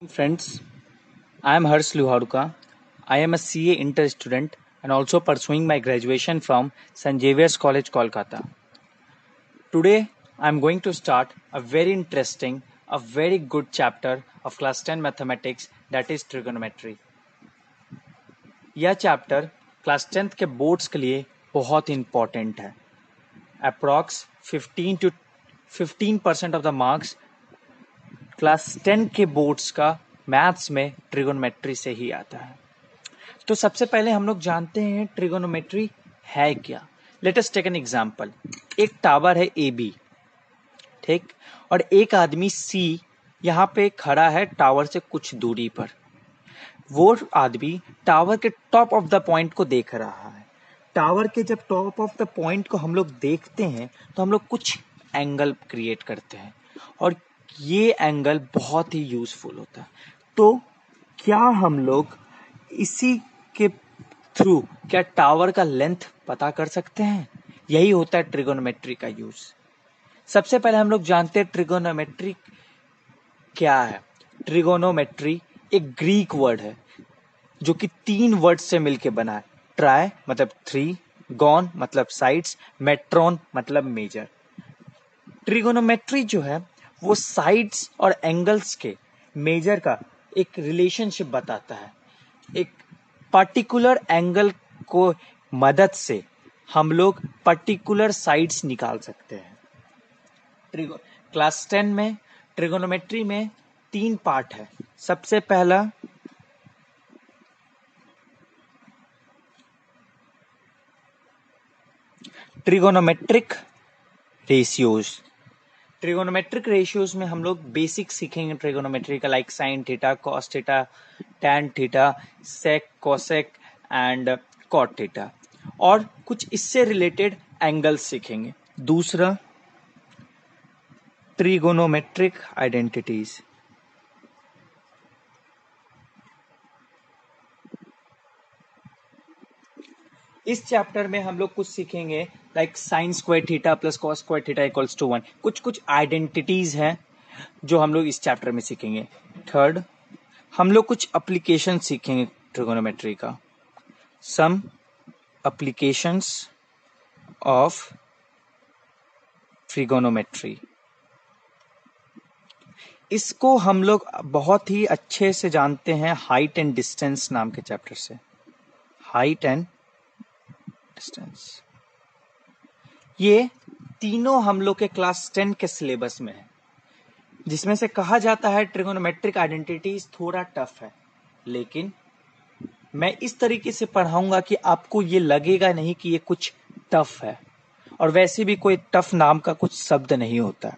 Friends, I am Harsh Luharuka. I am a CA Inter student and also pursuing my graduation from St. Xavier's College, Kolkata. Today, I am going to start a very interesting, a very good chapter of class 10 mathematics, that is trigonometry. यह chapter class 10th के boards के लिए बहुत important है. Approx 15% of the marks class 10 के boards का maths में trigonometry से ही आता है. तो सबसे पहले हम लोग जानते हैं ट्रिगोनोमेट्री है क्या. Let us take an example. एक टावर है ए बी, ठीक, और एक आदमी सी यहाँ पे खड़ा है टावर से कुछ दूरी पर. वो आदमी टावर के टॉप ऑफ द पॉइंट को देख रहा है. टावर के जब टॉप ऑफ द पॉइंट को हम लोग देखते हैं तो हम लोग कुछ एंगल क्रिएट करते हैं और ये एंगल बहुत ही यूजफुल होता है. तो क्या हम लोग इसी के थ्रू क्या टावर का लेंथ पता कर सकते हैं? यही होता है ट्रिगोनोमेट्री का यूज. सबसे पहले हम लोग जानते हैं ट्रिगोनोमेट्री क्या है. ट्रिगोनोमेट्री एक ग्रीक वर्ड है जो कि 3 वर्ड से मिलके बना है. ट्राई मतलब 3, गॉन मतलब साइड्स, मेट्रॉन मतलब मेजर. ट्रिगोनोमेट्री जो है वो साइड्स और एंगल्स के मेजर का एक रिलेशनशिप बताता है. एक पर्टिकुलर एंगल को मदद से हम लोग पर्टिकुलर साइड्स निकाल सकते हैं. क्लास 10 में ट्रिगोनोमेट्री में 3 पार्ट है. सबसे पहला ट्रिगोनोमेट्रिक रेशियोज. ट्रिगोनोमेट्रिक रेशियोज में हम लोग बेसिक सीखेंगे ट्रिगोनोमेट्री का, like sine theta, cos theta, tan theta, sec, cosec and cot theta, और कुछ इससे रिलेटेड एंगल्स सीखेंगे. दूसरा ट्रिगोनोमेट्रिक आइडेंटिटीज. इस चैप्टर में हम लोग कुछ सीखेंगे like sine square theta plus cos square theta equals to 1. कुछ आइडेंटिटीज हैं जो हम लोग इस चैप्टर में सीखेंगे. थर्ड, हम लोग कुछ एप्लीकेशन सीखेंगे ट्रिगोनोमेट्री का. Some applications of trigonometry. इसको हम लोग बहुत ही अच्छे से जानते हैं हाइट एंड डिस्टेंस नाम के चैप्टर से. हाइट एंड डिस्टेंस, ये तीनों हम लोग के क्लास 10 के सिलेबस में है, जिसमें से कहा जाता है ट्रिगोनोमेट्रिक आइडेंटिटीज थोड़ा टफ है, लेकिन मैं इस तरीके से पढ़ाऊंगा कि आपको ये लगेगा नहीं कि ये कुछ टफ है, और वैसे भी कोई टफ नाम का कुछ शब्द नहीं होता.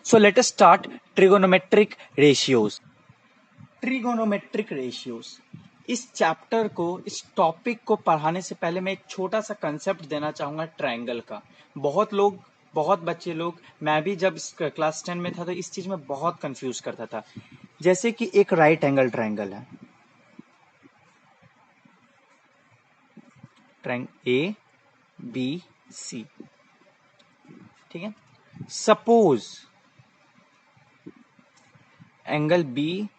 So let us start trigonometric ratios. Trigonometric ratios, इस चैप्टर को, इस टॉपिक को पढ़ाने से पहले मैं एक छोटा सा कंसेप्ट देना चाहूंगा ट्रायंगल का. बहुत बच्चे लोग, मैं भी जब क्लास 10 में था तो इस चीज में बहुत कंफ्यूज करता था. जैसे कि एक राइट एंगल ट्रायंगल है, ए बी सी, ठीक है. Suppose angle B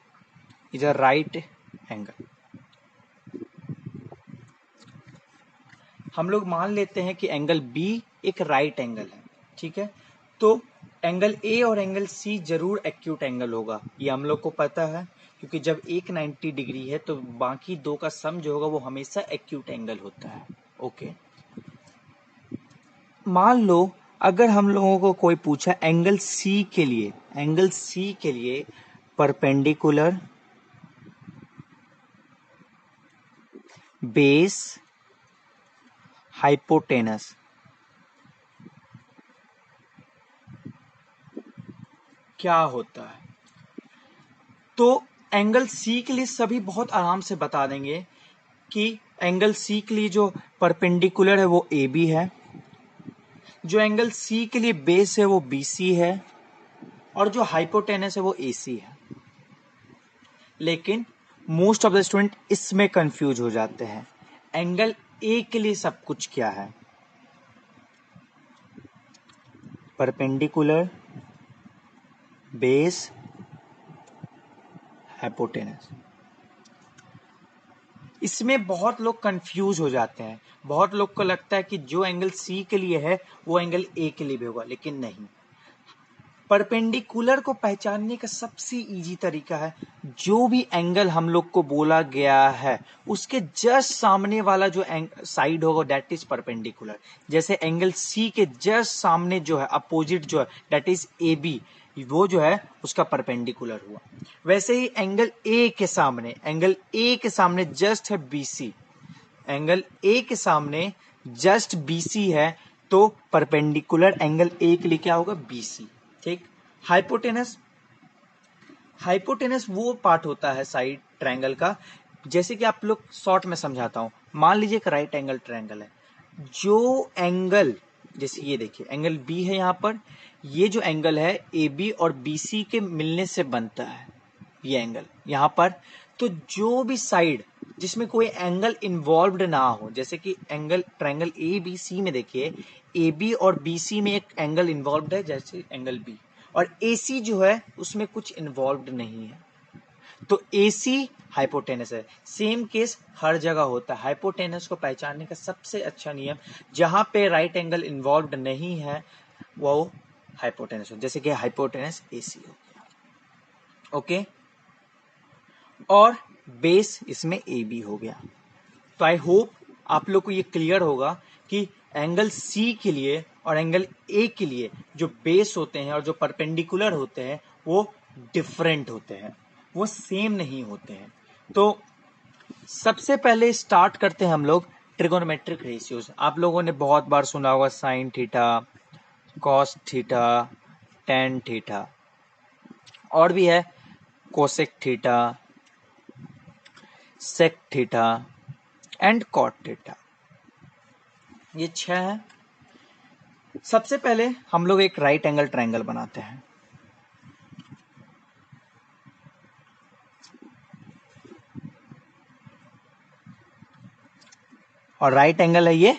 is a right angle. हम लोग मान लेते हैं कि एंगल बी एक राइट एंगल है, ठीक है. तो एंगल ए और एंगल सी जरूर एक्यूट एंगल होगा, ये हम लोग को पता है, क्योंकि जब एक 90 डिग्री है तो बाकी दो का सम जो होगा वो हमेशा एक्यूट एंगल होता है. ओके, मान लो अगर हम लोगों को कोई पूछा एंगल सी के लिए, परपेंडिकुलर बेस हाइपोटेनस, क्या होता है. तो एंगल सी के लिए सभी बहुत आराम से बता देंगे कि एंगल सी के लिए जो परपेंडिकुलर है वो ए बी है, जो एंगल सी के लिए बेस है वो बी सी है, और जो हाइपोटेनस है वो ए सी है. लेकिन मोस्ट ऑफ द स्टूडेंट इसमें कंफ्यूज हो जाते हैं. एंगल ए के लिए सब कुछ क्या है? Perpendicular base hypotenuse. इसमें बहुत लोग कंफ्यूज हो जाते हैं, बहुत लोग को लगता है कि जो एंगल सी के लिए है वो एंगल ए के लिए भी होगा, लेकिन नहीं। परपेंडिकुलर को पहचानने का सबसे इजी तरीका है, जो भी एंगल हम लोग को बोला गया है उसके जस्ट सामने वाला जो साइड होगा दैट इज परपेंडिकुलर। जैसे एंगल सी के जस्ट सामने जो है अपोजिट जो है दैट इज ए बी, वो जो है उसका परपेंडिकुलर हुआ। वैसे ही एंगल ए के सामने जस्ट है बीसी, एंगल ए के सामने जस्ट बीसी है तो परपेंडिकुलर एंगल ए के लिए क्या होगा, बीसी। ठीक। हाइपोटेनस, हाइपोटेनस वो पार्ट होता है साइड ट्रायंगल का, जैसे कि आप लोग शॉर्ट में समझाता हूं। मान लीजिए एक राइट एंगल ट्रायंगल है, जो एंगल, जैसे ये देखिए एंगल बी है यहां पर, ये जो एंगल है ए बी और बी सी के मिलने से बनता है ये एंगल यहां पर। तो जो भी साइड जिसमें कोई एंगल इन्वॉल्व्ड ना हो, जैसे कि angle triangle A B C में देखिए ए बी और बी सी में एक एंगल इन्वॉल्व्ड है जैसे एंगल बी, और ए सी जो है उसमें कुछ इन्वॉल्व्ड नहीं है, तो ए सी हाइपोटेनस है। सेम केस हर जगह होता है। हाइपोटेनस को पहचानने का सबसे अच्छा नियम, जहां पे राइट एंगल इन्वॉल्व्ड नहीं है वो हाइपोटेनस हो, जैसे कि हाइपोटेनस ए सी हो गया। ओके, और बेस इसमें ए बी हो गया। तो आई होप आप लोग को ये क्लियर होगा कि एंगल सी के लिए और एंगल ए के लिए जो बेस होते हैं और जो परपेंडिकुलर होते हैं वो डिफरेंट होते हैं, वो सेम नहीं होते हैं। तो सबसे पहले स्टार्ट करते हैं हम लोग ट्रिगोनोमेट्रिक रेशियोज। आप लोगों ने बहुत बार सुना होगा sine theta, cos theta, tan theta, और भी है cosec theta, sec theta and cot theta, ये 6 है। सबसे पहले हम लोग एक राइट एंगल ट्रायंगल बनाते हैं। और राइट एंगल है ये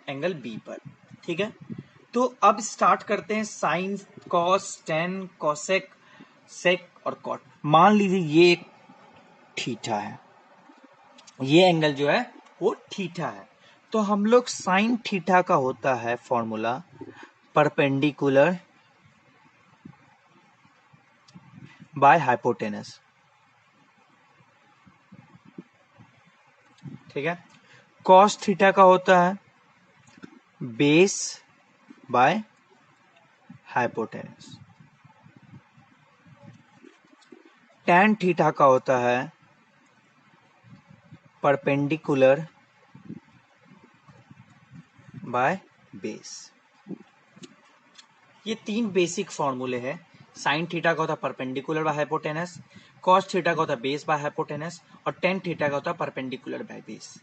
एंगल बी पर, ठीक है। तो अब स्टार्ट करते हैं साइन, कॉस, टेन, कोसेक, सेक और कॉट। मान लीजिए ये एक थीटा है, ये एंगल जो है वो थीटा है, तो हम लोग साइन थीटा का होता है फॉर्मूला परपेंडिकुलर बाय हाइपोटेनस, ठीक है। कॉस थीटा का होता है base by hypotenuse, tan theta का होता है परपेंडिकुलर बाय बेस। ये 3 बेसिक फॉर्मूले हैं। साइन थीटा का होता है perpendicular by hypotenuse, cos theta का होता है बेस बाय हाइपोटेनस, और टेन थीटा का होता है परपेंडिकुलर बाय बेस।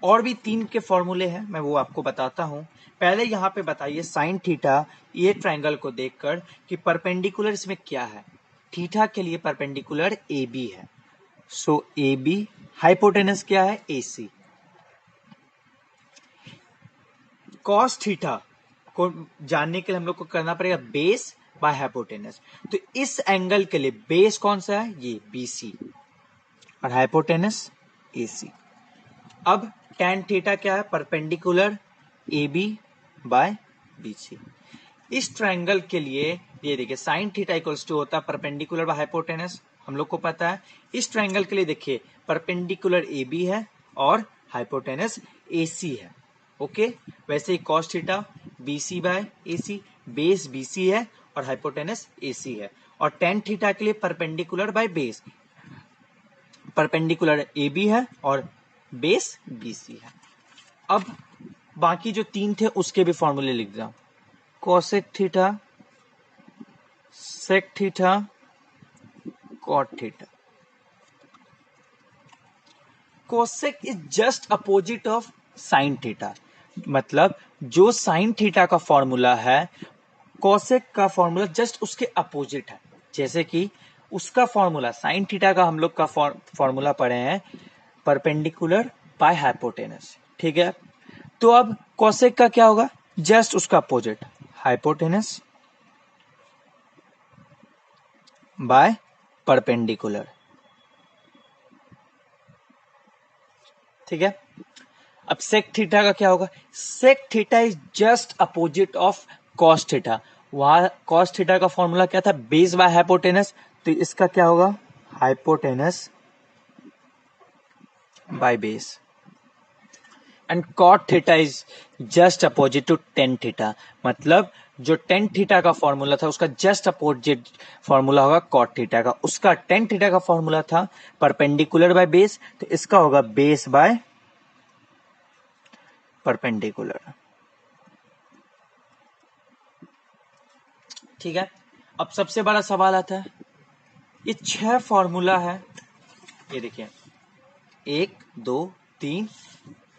और भी 3 के फॉर्मूले हैं, मैं वो आपको बताता हूं। पहले यहां पे बताइए साइन थीटा, ये ट्रायंगल को देखकर कि परपेंडिकुलर इसमें क्या है। थीटा के लिए परपेंडिकुलर ए बी है, सो ए बी। हाइपोटेनस क्या है, ए सी। कॉस थीटा को जानने के लिए हम लोग को करना पड़ेगा बेस बाय हाइपोटेनस। तो इस एंगल के लिए बेस कौन सा है, ये बीसी, और हाइपोटेनस एसी। अब tan थीटा क्या है, perpendicular A B by BC. इस ट्रायंगल के लिए ये देखिए साइन थीटा इक्वल्स टू होता है परपेंडिकुलर बाय हाइपोटेनस, हम लोग को पता है। इस ट्रायंगल के लिए देखिए परपेंडिकुलर ए बी है और हाइपोटेनस ए सी है। ओके, वैसे ही cos theta B C by A C, base B C है और हाइपोटेनस ए सी है। और टेन थीटा के लिए perpendicular by base, perpendicular A B है और बेस बी सी है। अब बाकी जो 3 थे उसके भी फॉर्मूले लिख दो, cosec theta, sec theta, cot theta. Cosec is just opposite of sine theta, मतलब जो साइन थीटा का फॉर्मूला है कोसेक का फॉर्मूला जस्ट उसके अपोजिट है। जैसे कि उसका फॉर्मूला साइन थीटा का हम लोग का फॉर्मूला पढ़े हैं परपेंडिकुलर बाय हाइपोटेनस, ठीक है। तो अब कोसेक का क्या होगा, जस्ट उसका अपोजिट, हाइपोटेनस बाय परपेंडिकुलर, ठीक है। अब सेक थीटा का क्या होगा? Sec theta is just opposite of cos theta. वहां कॉस थीटा का फॉर्मूला क्या था? Base by hypotenuse. तो इसका क्या होगा? Hypotenuse by base. And cot theta is just opposite to tan theta. मतलब जो टेन थीटा का फॉर्मूला था उसका जस्ट अपोजिट फॉर्मूला होगा कॉट थीटा का। उसका टेन थीटा का फॉर्मूला था परपेंडिकुलर बाय बेस, तो इसका होगा बेस बाय परपेंडिकुलर। ठीक है। अब सबसे बड़ा सवाल आता है, ये 6 फॉर्मूला है, ये देखिए 1 2 3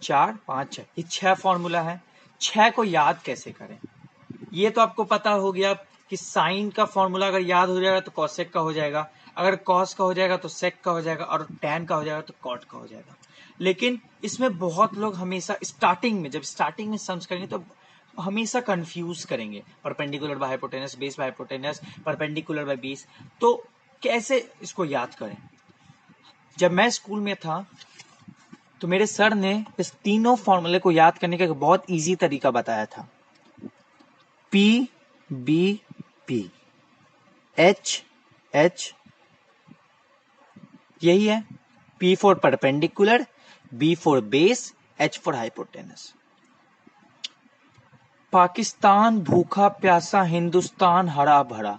4 5 6, ये 6 फॉर्मूला है। 6 को याद कैसे करें? ये तो आपको पता हो गया कि साइन का फॉर्मूला अगर याद हो जाएगा तो कॉसेक का हो जाएगा, अगर कॉस का हो जाएगा तो सेक का हो जाएगा, और टैन का हो जाएगा तो कॉट का हो जाएगा। लेकिन इसमें बहुत लोग हमेशा स्टार्टिंग में, जब स्टार्टिंग में सम्स करेंगे तो हमेशा कंफ्यूज करेंगे, perpendicular by hypotenuse, base by hypotenuse, perpendicular by base. तो कैसे इसको याद करें? जब मैं स्कूल में था तो मेरे सर ने इस तीनों फॉर्मूले को याद करने का एक बहुत इजी तरीका बताया था। P B P H H, यही है। P for perpendicular, B for base, H for hypotenuse. Pakistan भूखा प्यासा, हिंदुस्तान हरा भरा।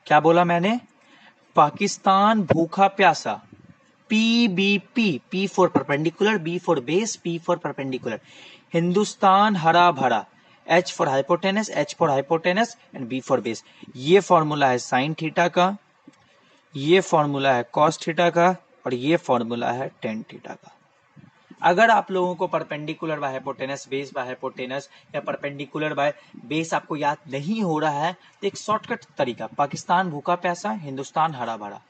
क्या बोला मैंने? पाकिस्तान भूखा प्यासा, PBP, P for perpendicular, B for base, P for perpendicular. Hindustan हरा भरा, H for hypotenuse, H for hypotenuse and B for base. ये फॉर्मूला है साइन थीटा का, ये फॉर्मूला है कॉस थीटा का, और ये फॉर्मूला है टेन थीटा का। अगर आप लोगों को perpendicular by hypotenuse, base by hypotenuse या परपेंडिकुलर बाय बेस आपको याद नहीं हो रहा है तो एक शॉर्टकट तरीका, पाकिस्तान भूखा प्यासा, हिंदुस्तान हरा भरा,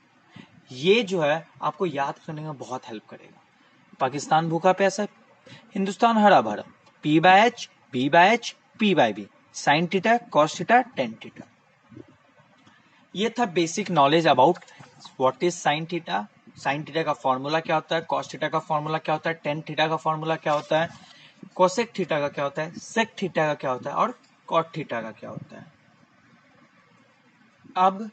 ये जो है आपको याद करने में बहुत हेल्प करेगा। पाकिस्तान भूखा प्यासा, हिंदुस्तान हरा भरा, P by H, B by H, P by B, sine theta, cos theta, tan theta. ये था basic knowledge about what is sine theta. Sine theta का फॉर्मूला क्या होता है, कॉस थीटा का फॉर्मूला क्या होता है, टेन थीटा का फॉर्मूला क्या होता है, कोसेक थीटा का क्या होता है, सेक थीटा का क्या होता है, और कॉट थीटा का क्या होता है। अब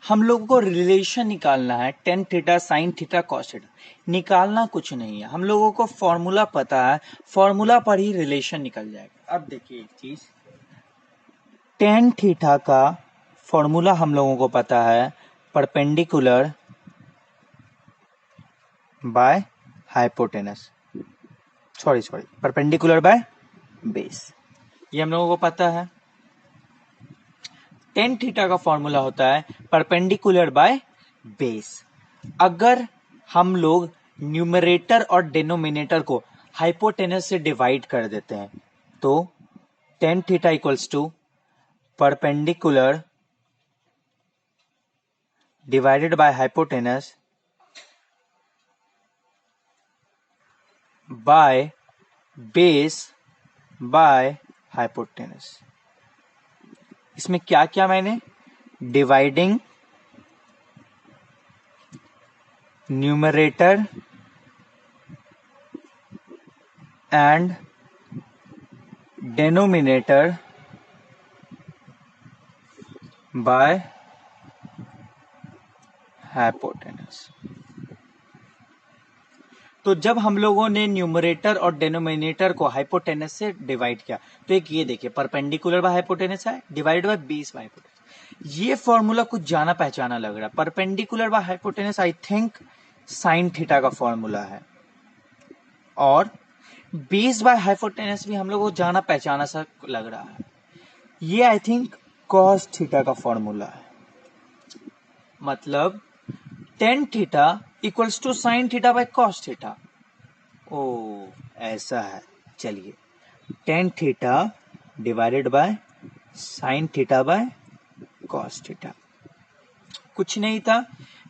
हम लोगों को रिलेशन निकालना है, tan theta, sine theta, cos theta. निकालना कुछ नहीं है, हम लोगों को फॉर्मूला पता है, फॉर्मूला पर ही रिलेशन निकल जाएगा। अब देखिए एक चीज, टेन थीटा का फॉर्मूला हम लोगों को पता है, perpendicular by hypotenuse, sorry perpendicular by base, ये हम लोगों को पता है। टेन थीटा का फॉर्मूला होता है परपेंडिकुलर बाय बेस। अगर हम लोग न्यूमरेटर और डिनोमिनेटर को हाइपोटेनस से डिवाइड कर देते हैं तो tan theta equals to perpendicular divided by hypotenuse by base by hypotenuse. इसमें क्या क्या मैंने dividing numerator and denominator by hypotenuse. तो जब हम लोगों ने न्यूमरेटर और डिनोमिनेटर को हाइपोटेनस से डिवाइड किया तो एक ये देखिए परपेंडिकुलर बाय हाइपोटेनस है divide by base by hypotenuse. ये फॉर्मूला कुछ जाना पहचाना लग रहा है। Perpendicular by hypotenuse I think sign theta का फॉर्मूला है, और बेस बाय हाइपोटेनस भी हम लोग को जाना पहचाना सा लग रहा है, ये आई थिंक कॉस थीटा का फॉर्मूला है। मतलब tan theta equals to sine theta by cos theta. ओ ऐसा है, चलिए tan theta divided by sine theta by cos theta. कुछ नहीं था,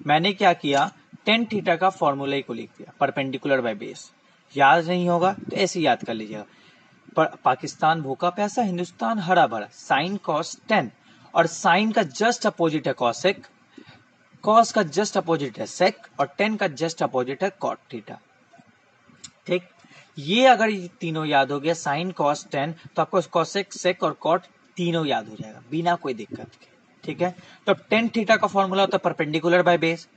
मैंने क्या किया, टेन थीटा का फॉर्मूला को लिख दिया, परपेंडिकुलर बाय बेस। याद नहीं होगा तो ऐसे याद कर लीजिएगा, पाकिस्तान भूखा प्यासा, हिंदुस्तान हरा भरा, साइन कॉस टेन, और साइन का जस्ट अपोजिट है कॉसेक, कॉस का जस्ट अपोजिट है सेक और टेन का जस्ट अपोजिट है कॉट थीटा। ठीक, ये अगर ये तीनों याद हो गया साइन कॉस टेन, तो आपको कॉसेक सेक और कॉट तीनों याद हो जाएगा बिना कोई दिक्कत के। ठीक है, तो टेन थीटा का फॉर्मूला होता है perpendicular by base.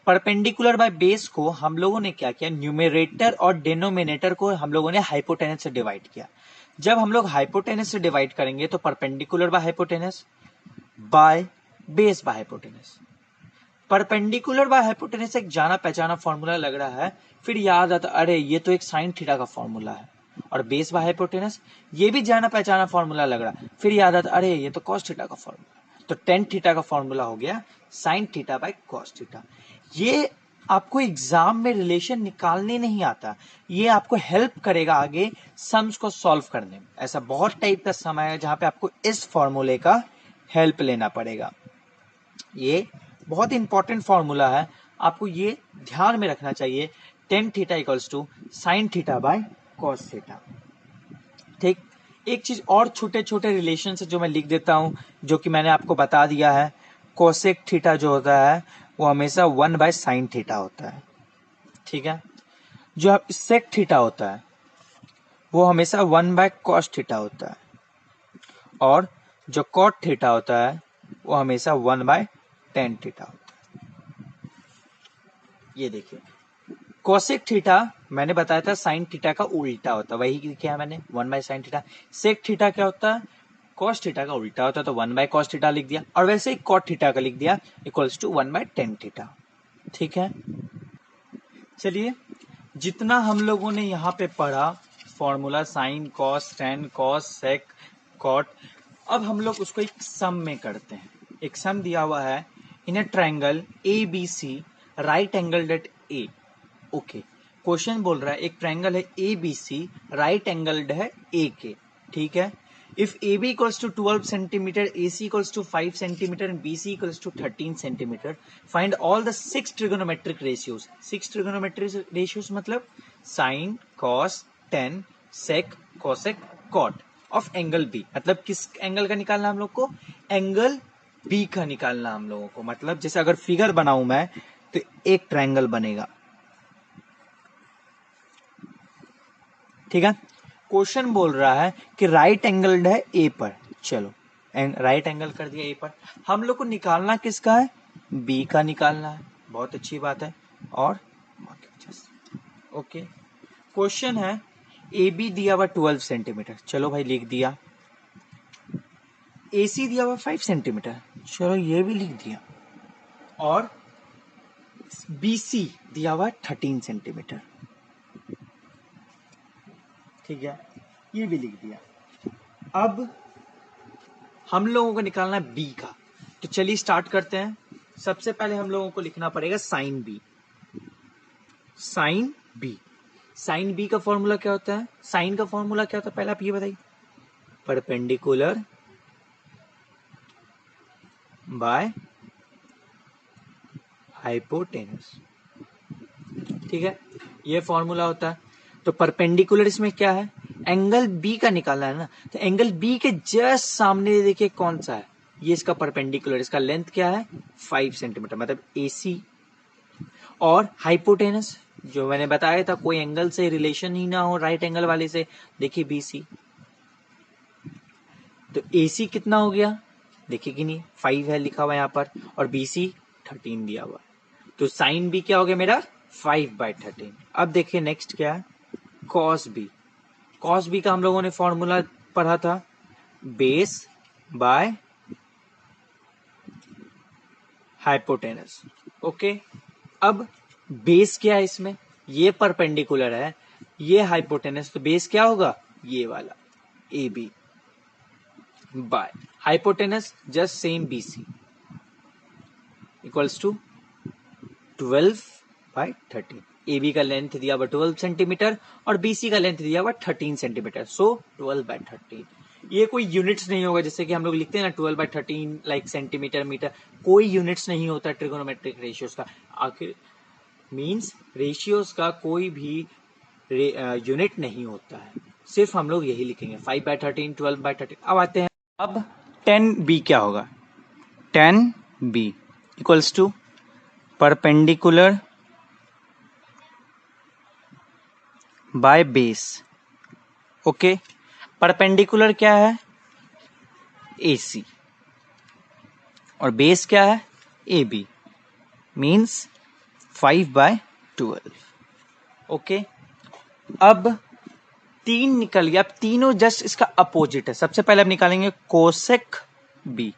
Perpendicular by base को हम लोगों ने क्या किया, न्यूमेरेटर और डिनोमिनेटर को हम लोगों ने हाइपोटेनस से डिवाइड किया। जब हम लोग हाइपोटेनस से डिवाइड करेंगे तो perpendicular by hypotenuse by base by hypotenuse. Perpendicular by hypotenuse एक जाना पहचाना फॉर्मूला लग रहा है, फिर याद आता अरे ये तो एक साइन थीटा का फॉर्मूला है। और बेस बाय हाइपोटेनस ये भी जाना पहचाना फॉर्मूला लग रहा है, फिर याद आता अरे ये तो कॉस थीटा का फॉर्मूला। तो टेन थीटा का फॉर्मूला हो गया sign theta by cos theta. ये आपको एग्जाम में रिलेशन निकालने नहीं आता, ये आपको हेल्प करेगा आगे सम्स को सॉल्व करने में। ऐसा बहुत टाइप का सम है जहां पे आपको इस फॉर्मूले का हेल्प लेना पड़ेगा। ये बहुत इंपॉर्टेंट फॉर्मूला है, आपको ये ध्यान में रखना चाहिए। Tan theta equals to sine theta by cos theta. ठीक, एक चीज और छोटे छोटे रिलेशन से जो मैं लिख देता हूं, जो कि मैंने आपको बता दिया है। कोसेक थीटा जो होता है वो हमेशा 1 बाय साइन थीटा होता है। ठीक है, जो सेक थीटा होता है वो हमेशा 1 बाय कॉस थीटा होता है, और जो कॉट थीटा होता है वो हमेशा 1 बाय टेन थीटा होता है। ये देखिए, कोसेक थीटा मैंने बताया था साइन थीटा का उल्टा होता है, वही लिखा मैंने 1 by sine theta. Sec theta क्या होता है, कॉस थीटा का उल्टा होता है, तो 1 बाय कॉस थीटा लिख दिया। और वैसे ही कॉट थीटा का लिख दिया equals to 1 by tan theta. ठीक है, चलिए जितना हम लोगों ने यहाँ पे पढ़ा formula sine cos tan cos sec cot, अब हम लोग उसको एक सम में करते हैं। एक सम दिया हुआ है, in a triangle A B C right angle at A. Okay, question बोल रहा है एक ट्रायंगल है A B C right angled है ए के। ठीक है, if A B equals to 12 centimetre, A C equals to 5 centimetre and B C equals to 13 centimetre, find all the 6 trigonometric ratios. 6 trigonometric ratios मतलब sine cos tan sec cosec cot of angle B. मतलब किस angle का निकालना हम लोग को, angle B का निकालना हम लोगों को। मतलब जैसे अगर फिगर बनाऊं मैं तो एक ट्रायंगल बनेगा। ठीक है, क्वेश्चन बोल रहा है कि राइट एंगल्ड है ए पर। चलो राइट एंगल कर दिया ए पर, हम लोग को निकालना किसका है, बी का निकालना है। बहुत अच्छी बात है। और ओके, क्वेश्चन है ए बी दिया हुआ 12 सेंटीमीटर, चलो भाई लिख दिया। ए सी दिया हुआ 5 सेंटीमीटर, चलो ये भी लिख दिया। और बी सी दिया हुआ 13 सेंटीमीटर। ठीक है, ये भी लिख दिया। अब हम लोगों को निकालना है बी का, तो चलिए स्टार्ट करते हैं। सबसे पहले हम लोगों को लिखना पड़ेगा sine B. Sine B, sine B का फॉर्मूला क्या होता है, साइन का फॉर्मूला क्या होता है पहले आप ये बताइए, परपेंडिकुलर बाय हाइपोटेनस। ठीक है, ये फॉर्मूला होता है। तो परपेंडिकुलर इसमें क्या है, एंगल बी का निकालना है ना, तो एंगल बी के जस्ट सामने देखिए कौन सा है, ये इसका परपेंडिकुलर, इसका लेंथ क्या है 5 सेंटीमीटर, मतलब AC। और हाइपोटेनस जो मैंने बताया था, कोई एंगल से रिलेशन ही ना हो राइट एंगल वाले से, देखिए BC। तो AC कितना हो गया देखिए कि नहीं, 5 है लिखा हुआ यहाँ पर, और BC 13 दिया हुआ। तो साइन बी क्या हो गया मेरा 5/13। अब देखिए नेक्स्ट क्या है, कॉस बी। कॉस बी का हम लोगों ने फॉर्मूला पढ़ा था, बेस बाय हाइपोटेनस। ओके, अब बेस क्या है इसमें, ये परपेंडिकुलर है, ये हाइपोटेनस, तो बेस क्या होगा ये वाला A B by hypotenuse just same BC equals to 12/13। A B का लेंथ दिया हुआ 12 सेंटीमीटर और BC का लेंथ दिया हुआ 13 सेंटीमीटर, सो 12/13। ये कोई यूनिट्स नहीं होगा, जैसे कि हम लोग लिखते हैं ना 12/13 लाइक सेंटीमीटर मीटर, कोई यूनिट्स नहीं होता ट्रिगोनोमेट्रिक रेशियोज का। आखिर मींस रेशियोज का कोई भी यूनिट नहीं होता है, सिर्फ हम लोग यही लिखेंगे 5/13 12/13। अब आते हैं, अब 10B क्या होगा, 10B equals to perpendicular by base. Okay, perpendicular क्या है? AC, और बेस क्या है? AB, means 5/12। ओके, अब 3 निकल गया। अब तीनों जस्ट इसका अपोजिट है। सबसे पहले हम निकालेंगे कोसेक बी।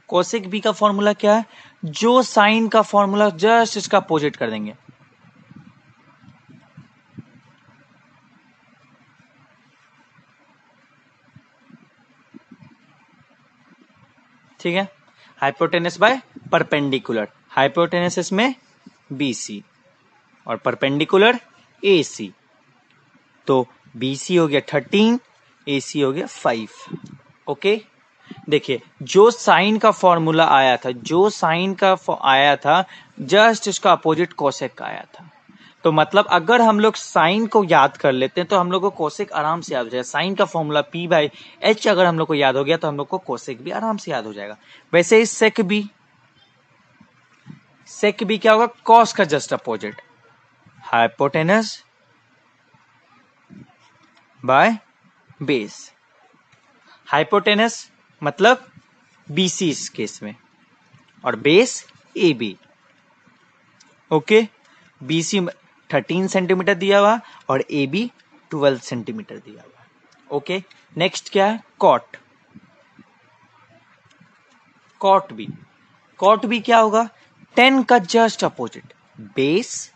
कोसेक बी का फॉर्मूला क्या है? जो साइन का फॉर्मूला जस्ट इसका अपोजिट कर देंगे। ठीक है, हाइपोटेनस बाय परपेंडिकुलर। हाइपोटेनस इसमें BC और परपेंडिकुलर AC। तो BC हो गया 13, AC हो गया 5। ओके, देखिए जो साइन का फॉर्मूला आया था, आया था जस्ट इसका अपोजिट कोसेक का आया था। तो मतलब अगर हम लोग साइन को याद कर लेते हैं तो हम लोग को कोसेक आराम से याद हो जाएगा। साइन का फॉर्मूला P/H अगर हम लोग को याद हो गया तो हम लोग को कोसेक भी आराम से याद हो जाएगा। वैसे ही सेक बी क्या होगा? कॉस का just opposite, hypotenuse by base. Hypotenuse मतलब BC इस केस में, और base AB। Okay, BC 13 centimetre दिया हुआ और AB 12 सेंटीमीटर दिया हुआ। ओके, नेक्स्ट क्या है? कॉट बी क्या होगा? 10 का just opposite, base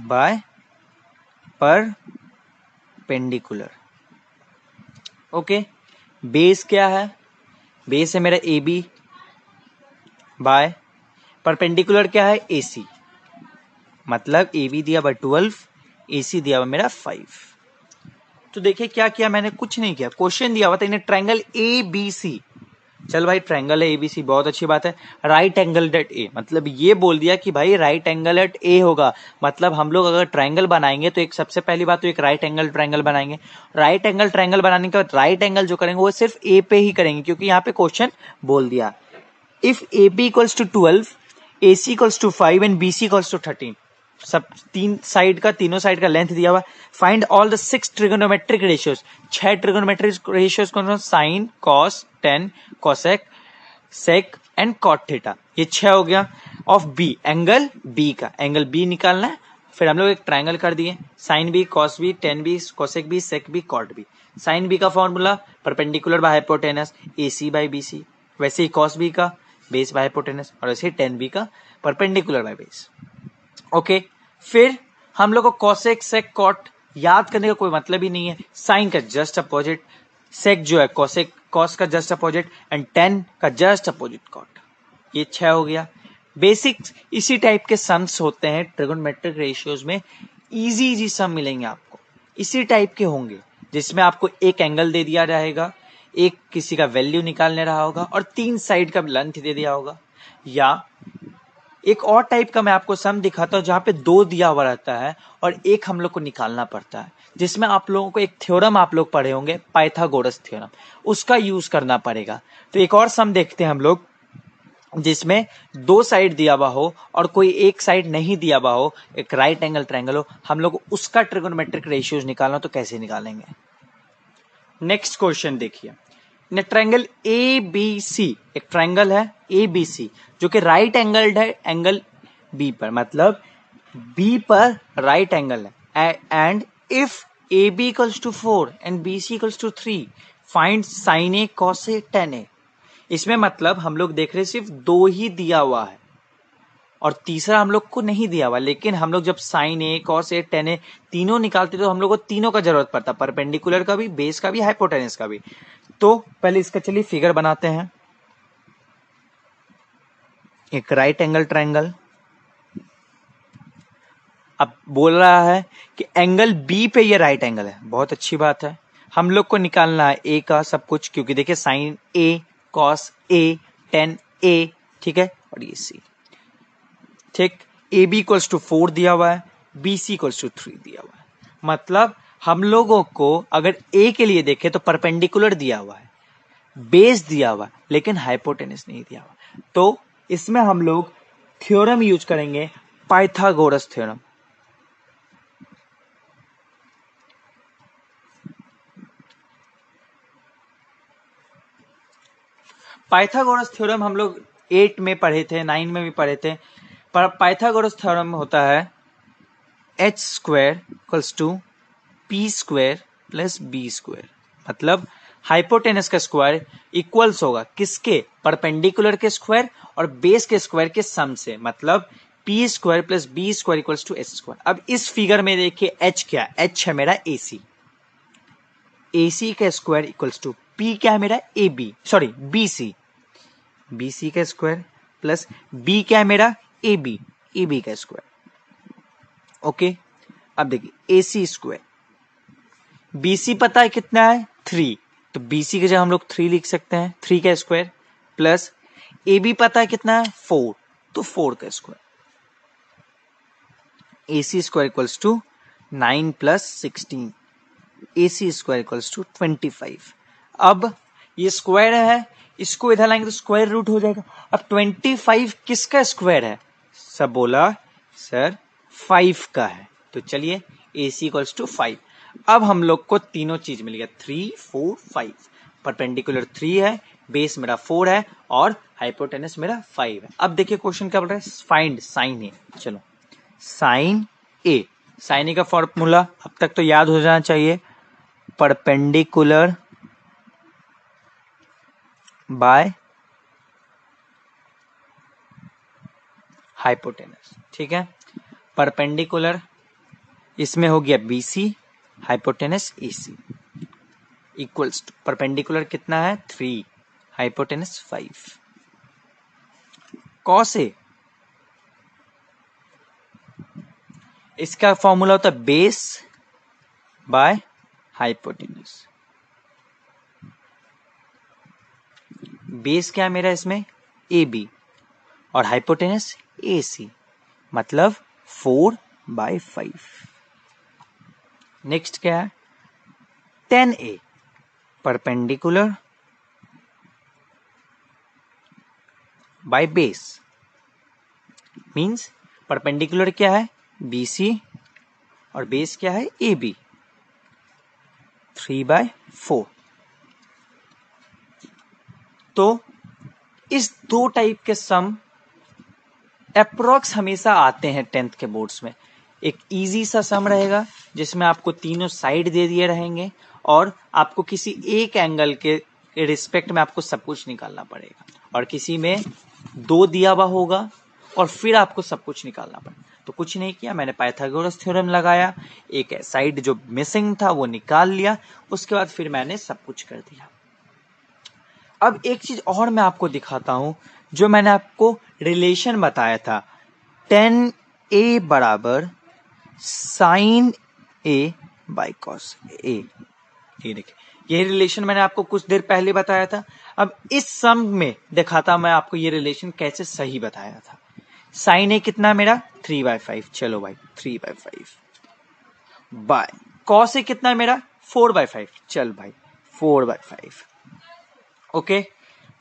by perpendicular. Okay, base क्या है? बेस है मेरा AB बाय परपेंडिकुलर क्या है? AC। मतलब AB दिया बाय 12, AC दिया हुआ मेरा 5। तो देखिए क्या किया मैंने? कुछ नहीं किया। क्वेश्चन दिया हुआ था इन्हें ट्रायंगल ABC। चल भाई, ट्रायंगल है ABC, बहुत अच्छी बात है। राइट एंगल एट A, मतलब ये बोल दिया कि भाई राइट एंगल एट A होगा। मतलब हम लोग अगर ट्रायंगल बनाएंगे तो एक सबसे पहली बात तो एक राइट एंगल ट्रायंगल बनाएंगे। राइट एंगल ट्रायंगल बनाने के बाद राइट एंगल जो करेंगे वो सिर्फ A पे ही करेंगे, क्योंकि यहाँ पे क्वेश्चन बोल दिया if AB equals to 12, AC equals to 5 and BC equals to 13। सब तीनों साइड का लेंथ दिया हुआ। Find all the 6 trigonometric ratios. 6 trigonometric ratios कौन? Sine, cos, tan, cosec, sec and cot theta. ये 6 हो गया। ऑफ बी, एंगल बी का, एंगल बी निकालना है। फिर हम लोग एक ट्रायंगल कर दिए, sine B, cos B, tan B, cosec B, sec B, cot B. Sine B का formula perpendicular by hypotenuse, AC by BC। वैसे ही कॉस बी का बेस बाय हाइपोटेनस, और वैसे ही टेन बी का परपेंडिकुलर बाय बेस। ओके, फिर हम लोग को कोसेक, सेक, कॉट याद करने का कोई मतलब ही नहीं है। साइन का जस्ट अपोजिट, सेक जो है कोसेक, कॉस का जस्ट अपोजिट, एंड टेन का जस्ट अपोजिट कॉट। ये 6 हो गया। बेसिक्स इसी टाइप के सम्स होते हैं ट्रिगोनोमेट्रिक रेशियोज में। इजी सम मिलेंगे आपको, इसी टाइप के होंगे जिसमें आपको एक एंगल दे दिया रहेगा, एक किसी का वैल्यू निकालने रहा होगा और 3 साइड का लेंथ दे दिया होगा। या एक और टाइप का मैं आपको सम दिखाता हूं जहां पे 2 दिया हुआ रहता है और एक हम लोग को निकालना पड़ता है, जिसमें आप लोगों को एक थ्योरम आप लोग पढ़े होंगे, पाइथागोरस थ्योरम, उसका यूज करना पड़ेगा। तो एक और सम देखते हैं हम लोग जिसमें 2 साइड दिया हुआ हो और कोई एक साइड नहीं दिया हुआ हो, एक राइट एंगल ट्रायंगल हो, हम लोग उसका ट्रिगोनोमेट्रिक रेशियोज निकालना, तो कैसे निकालेंगे? नेक्स्ट क्वेश्चन देखिए, ट्रायंगल ABC, एक ट्रायंगल है ABC जो कि राइट एंगल्ड है एंगल B पर, मतलब B पर राइट एंगल है। And if AB equals to 4 and BC equals to 3, find sine A cos A tan A। इसमें मतलब हम लोग देख रहे सिर्फ 2 ही दिया हुआ है और तीसरा हम लोग को नहीं दिया हुआ, लेकिन हम लोग जब sine A cos A tan A तीनों निकालते तो हम लोग को तीनों का जरूरत पड़ता, परपेंडिकुलर का भी, बेस का भी, हाइपोटेनस का भी। तो पहले इसका चलिए फिगर बनाते हैं। एक राइट एंगल ट्रायंगल, अब बोल रहा है कि एंगल B पे ये राइट एंगल है, बहुत अच्छी बात है। हम लोग को निकालना है A का सब कुछ, क्योंकि देखिए sine A cos A tan A, ठीक है, और ये C, ठीक। AB इक्वल्स टू 4 दिया हुआ है, BC इक्वल्स टू 3 दिया हुआ है। मतलब हम लोगों को अगर A के लिए देखें तो परपेंडिकुलर दिया हुआ है, बेस दिया हुआ है, लेकिन हाइपोटेनस नहीं दिया हुआ। तो इसमें हम लोग थ्योरम यूज करेंगे, पाइथागोरस थ्योरम। पाइथागोरस थ्योरम हम लोग 8 में पढ़े थे, 9 में भी पढ़े थे। पर पाइथागोरस थ्योरम होता है H square equals to P square plus B square. मतलब हाइपोटेनस का स्क्वायर इक्वल्स होगा किसके, परपेंडिकुलर के स्क्वायर और बेस के स्क्वायर के सम से। मतलब P square plus B square equals to H square. अब इस फिगर में देखिए एच क्या, एच है मेरा एसी, एसी का स्क्वायर इक्वल्स टू पी क्या है मेरा A B, sorry BC, BC का स्क्वायर प्लस बी क्या है मेरा ए बी, ए बी का स्क्वायर। ओके, अब देखिए एसी स्क्वायर, बीसी पता है कितना है 3, तो बीसी की जगह हम लोग 3 लिख सकते हैं, 3 का स्क्वायर प्लस ए बी पता है कितना है 4, तो 4 का square. AC square equals to 9 प्लस 16, AC स्क्वायर इक्वल्स टू 25। अब ये स्क्वायर है, इसको इधर लाएंगे तो स्क्वायर रूट हो जाएगा। अब 25 किसका स्क्वायर है, सब बोला सर 5 का है, तो चलिए AC इक्वल्स टू 5। अब हम लोग को तीनों चीज मिल गया, 3 4 5। परपेंडिकुलर 3 है, बेस मेरा 4 है और हाइपोटेनस मेरा 5 है। अब देखिए क्वेश्चन क्या बोल रहा है, फाइंड साइन ए। चलो साइन ए, साइन ए का फॉर्मूला अब तक तो याद हो जाना चाहिए, परपेंडिकुलर बाय हाइपोटेनस। ठीक है, परपेंडिकुलर इसमें हो गया BC, hypotenuse AC equals to perpendicular कितना है 3, हाइपोटेनस 5। कॉस ए, इसका फॉर्मूला होता है बेस बाय हाइपोटेनस। बेस क्या है मेरा इसमें AB और हाइपोटेनस AC, मतलब 4/5। नेक्स्ट क्या है 10A, perpendicular by base, means perpendicular क्या है BC और बेस क्या है AB, 3/4। तो इस दो टाइप के सम अप्रोक्स हमेशा आते हैं 10th के बोर्ड्स में। एक इजी सा सम रहेगा जिसमें आपको तीनों साइड दे दिए रहेंगे और आपको किसी एक एंगल के रिस्पेक्ट में आपको सब कुछ निकालना पड़ेगा, और किसी में 2 दिया हुआ होगा और फिर आपको सब कुछ निकालना पड़ेगा। तो कुछ नहीं किया, मैंने पाइथागोरस थ्योरम लगाया, एक साइड जो मिसिंग था वो निकाल लिया, उसके बाद फिर मैंने सब कुछ कर दिया। अब एक चीज और मैं आपको दिखाता हूं, जो मैंने आपको रिलेशन बताया था 10A बराबर sine A by cos A। ये देखिए, ये रिलेशन मैंने आपको कुछ देर पहले बताया था। अब इस सम में दिखाता मैं आपको ये रिलेशन कैसे सही बताया था। साइन A कितना मेरा 3/5, चलो भाई 3/5 बाय कॉस A कितना मेरा 4/5, चल भाई 4/5। ओके,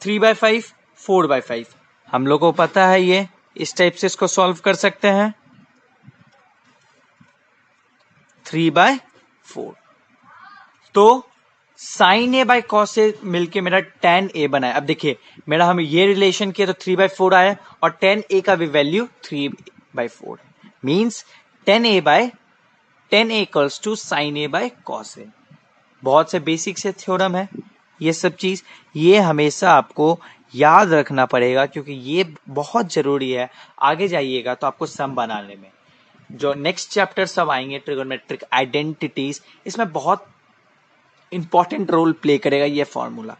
3/5 4/5 हम लोग को पता है, ये इस टाइप से इसको सॉल्व कर सकते हैं 3/4। तो sine A by cos A मिलके मेरा 10A बनाया। अब देखिए मेरा हम ये रिलेशन किया तो 3/4 आया और 10A का भी वैल्यू 3/4 है, means 10A equals to sine A by cos A। बहुत से बेसिक से थ्योरम है ये सब चीज, ये हमेशा आपको याद रखना पड़ेगा क्योंकि ये बहुत जरूरी है। आगे जाइएगा तो आपको सम बनाने में, जो नेक्स्ट चैप्टर सब आएंगे ट्रिगोनोमेट्रिक आइडेंटिटीज, इसमें बहुत इंपॉर्टेंट रोल प्ले करेगा ये फॉर्मूला।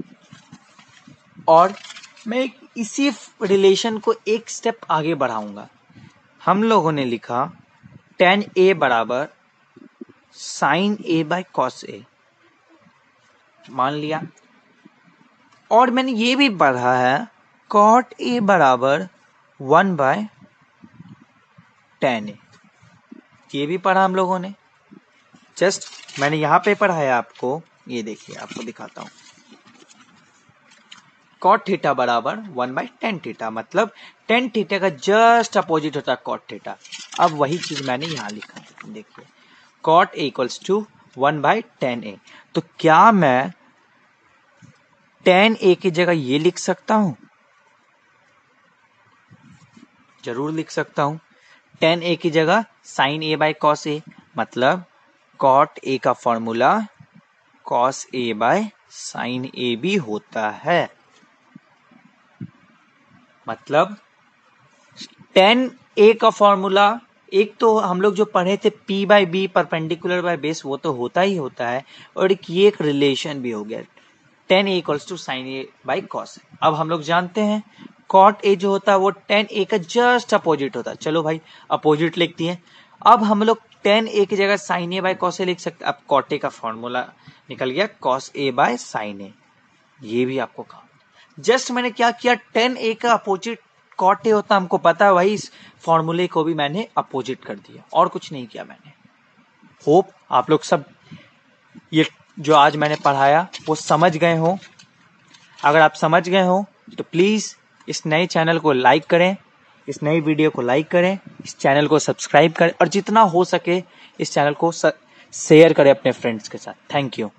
और मैं इसी रिलेशन को एक स्टेप आगे बढ़ाऊंगा। हम लोगों ने लिखा 10A बराबर sine A by cos A, मान लिया, और मैंने ये भी पढ़ा है कॉट A बराबर 1/10A, ये भी पढ़ा हम लोगों ने। जस्ट मैंने यहां पे पढ़ाया आपको, ये देखिए आपको दिखाता हूं, कॉट थीटा बराबर 1/tan थीटा, मतलब tan थीटा का जस्ट अपोजिट होता है कॉट थीटा। अब वही चीज मैंने यहां लिखा है, देखिए cot A equals to 1/tan a। तो क्या मैं tan a की जगह ये लिख सकता हूं? जरूर लिख सकता हूं। tan a की जगह sin a by cos a, मतलब cot a का formula cos a by sin a भी होता है। मतलब tan a का फॉर्मूला, एक तो हम लोग जो पढ़े थे p by b perpendicular by base, वो तो होता ही होता है, और ये एक रिलेशन भी हो गया tan a equals to sin a by cos a। अब हम लोग जानते हैं cot a जो होता है वो tan a का जस्ट अपोजिट होता है। चलो भाई अपोजिट लिख दिए। अब हम लोग tan a की जगह sin a by cos a लिख सकते। अब cot a का फॉर्मूला निकल गया cos a by sin a, ये भी आपको कहा। जस्ट मैंने क्या किया, tan a का अपोजिट cot a होता, हमको पता है, वही इस फॉर्मूले को भी मैंने अपोजिट कर दिया, और कुछ नहीं किया मैंने। होप आप लोग सब ये जो आज मैंने पढ़ाया वो समझ गए हो। अगर आप समझ गए हो तो प्लीज इस नए चैनल को लाइक करें, इस नई वीडियो को लाइक करें, इस चैनल को सब्सक्राइब करें, और जितना हो सके इस चैनल को शेयर करें अपने फ्रेंड्स के साथ। Thank you.